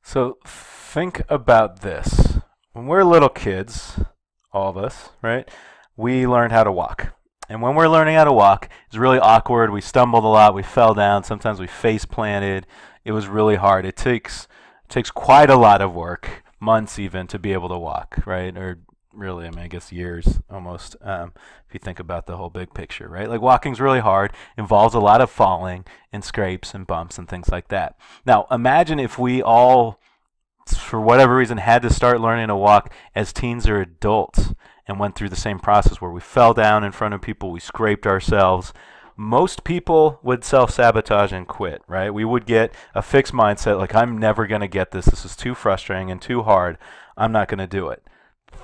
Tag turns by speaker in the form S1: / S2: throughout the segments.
S1: So think about this. When we're little kids, all of us, right, we learned how to walk. And when we're learning how to walk, it's really awkward. We stumbled a lot. We fell down. Sometimes we face planted. It was really hard. It takes quite a lot of work, months even, to be able to walk, right? Or really, I mean, I guess years almost, if you think about the whole big picture, right? Like walking's really hard, involves a lot of falling and scrapes and bumps and things like that. Now, imagine if we all, for whatever reason, had to start learning to walk as teens or adults and went through the same process where we fell down in front of people, we scraped ourselves. Most people would self-sabotage and quit, right? We would get a fixed mindset like, I'm never going to get this. This is too frustrating and too hard. I'm not going to do it.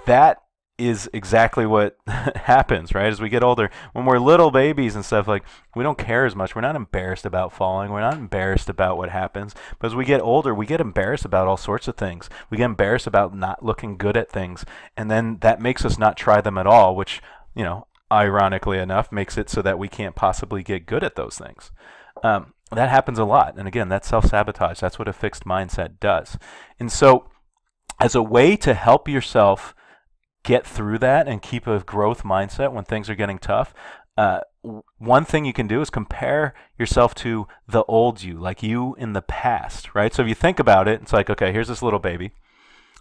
S1: That is exactly what happens, right? As we get older, when we're little babies and stuff, like we don't care as much. We're not embarrassed about falling. We're not embarrassed about what happens. But as we get older, we get embarrassed about all sorts of things. We get embarrassed about not looking good at things, and then that makes us not try them at all, which, ironically enough, makes it so that we can't possibly get good at those things. That happens a lot, and again, that's self-sabotage. That's what a fixed mindset does. And so, as a way to help yourself get through that and keep a growth mindset when things are getting tough, one thing you can do is compare yourself to the old you, like you in the past, right? So if you think about it, it's like, okay, here's this little baby.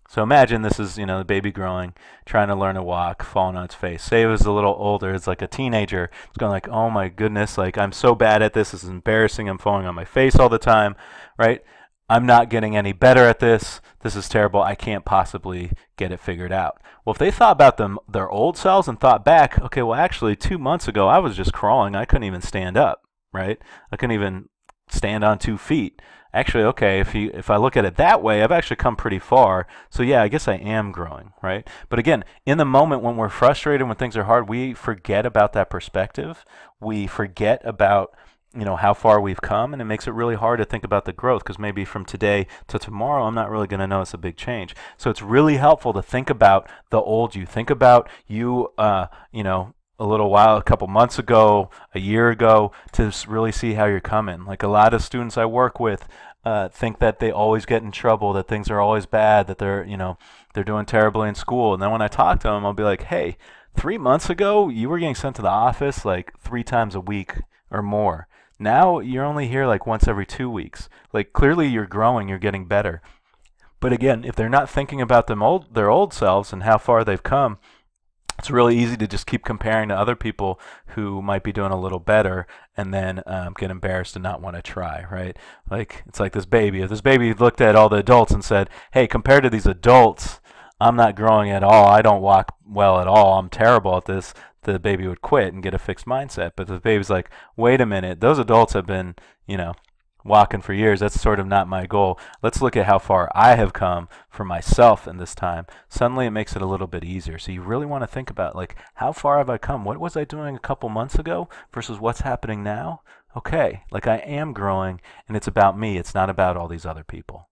S1: So imagine this is, the baby growing, trying to learn to walk, falling on its face. Say it was a little older, it's like a teenager. It's going like, oh my goodness, like I'm so bad at this. This is embarrassing. I'm falling on my face all the time, right? I'm not getting any better at this. This is terrible. I can't possibly get it figured out. Well, if they thought about their old selves and thought back, okay, well, actually, 2 months ago, I was just crawling. I couldn't even stand up, right? I couldn't even stand on 2 feet. Actually, okay, if I look at it that way, I've actually come pretty far. So yeah, I guess I am growing, right? But again, in the moment when we're frustrated, when things are hard, we forget about that perspective. We forget about how far we've come, and it makes it really hard to think about the growth because maybe from today to tomorrow I'm not really going to notice a big change. So it's really helpful to think about the old you. Think about you, a little while, a couple months ago, a year ago, to really see how you're coming. Like a lot of students I work with think that they always get in trouble, that things are always bad, that they're doing terribly in school. And then when I talk to them, I'll be like, hey, 3 months ago you were getting sent to the office like 3 times a week or more. Now you're only here like once every 2 weeks. Like clearly you're growing, you're getting better. But again, if they're not thinking about their old selves and how far they've come, it's really easy to just keep comparing to other people who might be doing a little better and then get embarrassed and not want to try, right? Like it's like this baby. If this baby looked at all the adults and said, hey, compared to these adults, I'm not growing at all. I don't walk well at all. I'm terrible at this. The baby would quit and get a fixed mindset. But the baby's like, wait a minute, those adults have been, walking for years. That's sort of not my goal. Let's look at how far I have come for myself in this time. Suddenly it makes it a little bit easier. So you really want to think about like, how far have I come? What was I doing a couple months ago versus what's happening now? Okay, like I am growing and it's about me. It's not about all these other people.